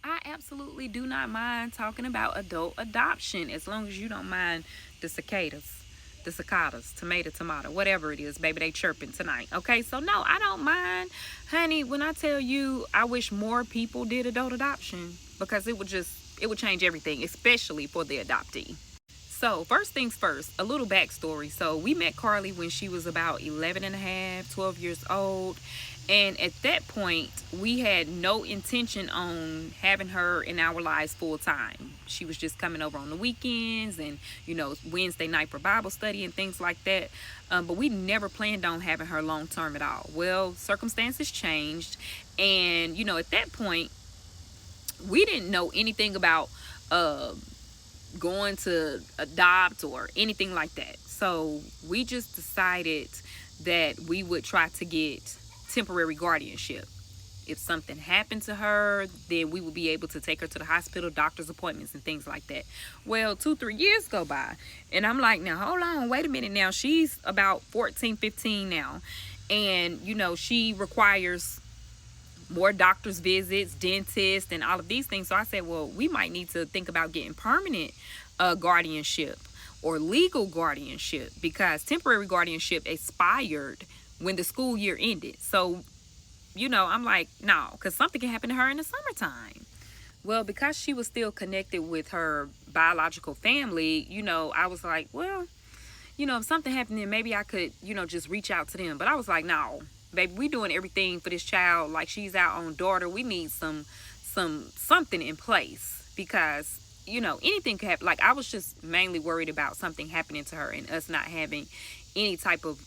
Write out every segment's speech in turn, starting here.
I absolutely do not mind talking about adult adoption as long as you don't mind the cicadas, tomato, whatever it is, baby, they chirping tonight. Okay, so no, I don't mind, honey. When I tell you, I wish more people did adult adoption because it would change everything, especially for the adoptee. So, first things first, a little backstory. So, we met Carly when she was about 11 and a half, 12 years old. And at that point, we had no intention on having her in our lives full time. She was just coming over on the weekends and, Wednesday night for Bible study and things like that. But we never planned on having her long term at all. Well, circumstances changed. And, at that point, we didn't know anything about going to adopt or anything like that. So we just decided that we would try to get temporary guardianship. If something happened to her, then we would be able to take her to the hospital, doctor's appointments, and things like that. Well, 2-3 years go by, and I'm like, now hold on, wait a minute. Now she's about 14, 15 now, and she requires more doctor's visits, dentists, and all of these things. So I said, well, we might need to think about getting permanent guardianship or legal guardianship, because temporary guardianship expired when the school year ended. So, I'm like, no, because something can happen to her in the summertime. Well, because she was still connected with her biological family, I was like, well, if something happened, then maybe I could, just reach out to them. But I was like, no, baby, we doing everything for this child like she's our own daughter. We need something in place, because anything could happen. Like, I was just mainly worried about something happening to her and us not having any type of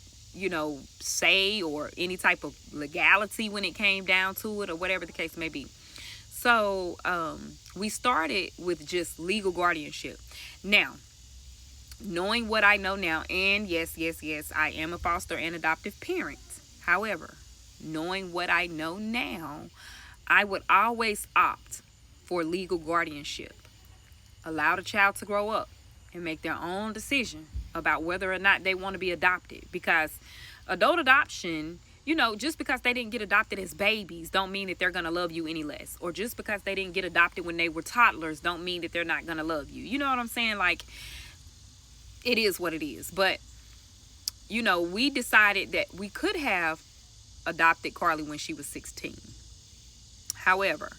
say or any type of legality when it came down to it, or whatever the case may be. So we started with just legal guardianship. Now, knowing what I know now, and yes, I am a foster and adoptive parent. However, knowing what I know now, I would always opt for legal guardianship. Allow the child to grow up and make their own decision about whether or not they want to be adopted. Because adult adoption, just because they didn't get adopted as babies don't mean that they're going to love you any less. Or just because they didn't get adopted when they were toddlers don't mean that they're not going to love you. You know what I'm saying? Like, it is what it is. But, we decided that we could have adopted Carly when she was 16. However,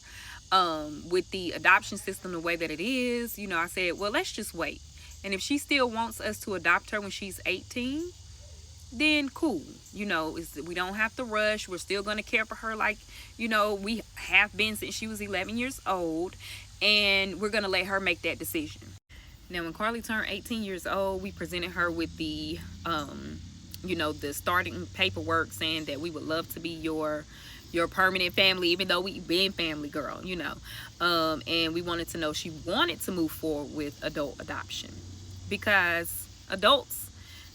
with the adoption system the way that it is, I said, well, let's just wait. And if she still wants us to adopt her when she's 18, then cool. We don't have to rush. We're still going to care for her like, we have been since she was 11 years old. And we're going to let her make that decision. Now, when Carly turned 18 years old, we presented her with the, the starting paperwork saying that we would love to be your permanent family, even though we've been family, girl, and we wanted to know she wanted to move forward with adult adoption, because adults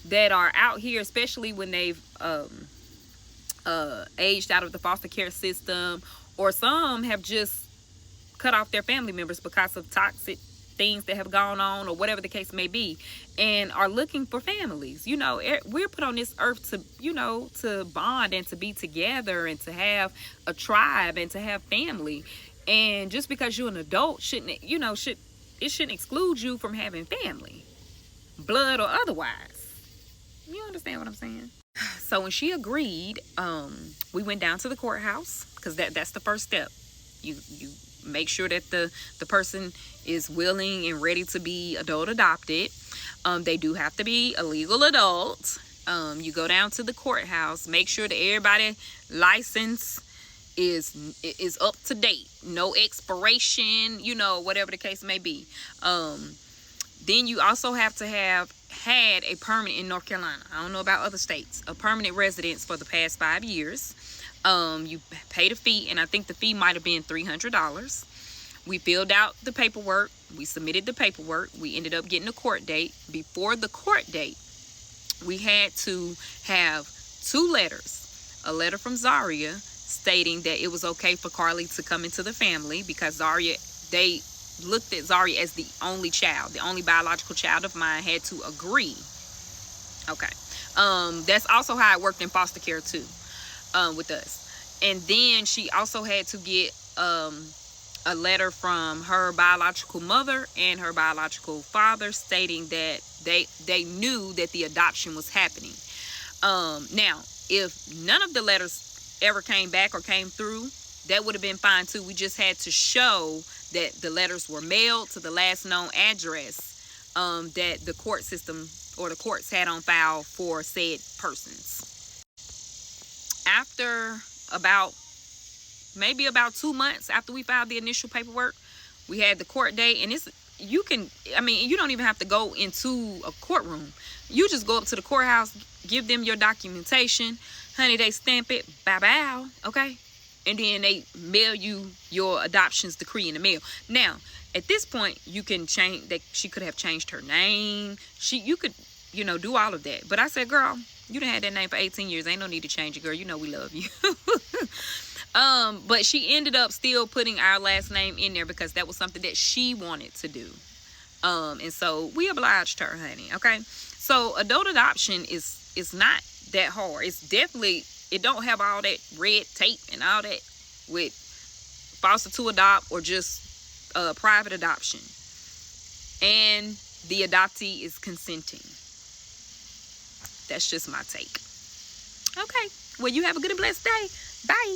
that are out here, especially when they've aged out of the foster care system, or some have just cut off their family members because of toxic things that have gone on, or whatever the case may be, and are looking for families. We're put on this earth to, to bond and to be together and to have a tribe and to have family. And just because you're an adult shouldn't exclude you from having family, blood or otherwise. You understand what I'm saying? So when she agreed, we went down to the courthouse, because that's the first step. You make sure that the person is willing and ready to be adult adopted. They do have to be a legal adult. You go down to the courthouse, make sure that everybody license is up to date, no expiration, whatever the case may be. Then you also have to have had a permit in North Carolina. I don't know about other states. A permanent residence for the past 5 years. You paid a fee, and I think the fee might have been $300. We filled out the paperwork. We submitted the paperwork. We ended up getting a court date. Before the court date, we had to have 2 letters. A letter from Zaria stating that it was okay for Carly to come into the family, because they looked at Zaria as the only child, the only biological child of mine, had to agree. Okay. That's also how it worked in foster care too, with us. And then she also had to get a letter from her biological mother and her biological father stating that they knew that the adoption was happening. Now, if none of the letters ever came back or came through, that would have been fine too. We just had to show that the letters were mailed to the last known address that the court system or the courts had on file for said persons. After maybe about 2 months after we filed the initial paperwork, we had the court date. And you don't even have to go into a courtroom. You just go up to the courthouse, give them your documentation, honey, they stamp it, bow, okay? And then they mail you your adoptions decree in the mail. Now, at this point, you can change that. She could have changed her name. You could, do all of that. But I said, girl, you done had that name for 18 years. Ain't no need to change it, girl. You know we love you. But she ended up still putting our last name in there because that was something that she wanted to do. And so we obliged her, honey. Okay. So adult adoption is not that hard. It's definitely, it don't have all that red tape and all that with foster to adopt or just private adoption. And the adoptee is consenting. That's just my take. Okay. Well, you have a good and blessed day. Bye.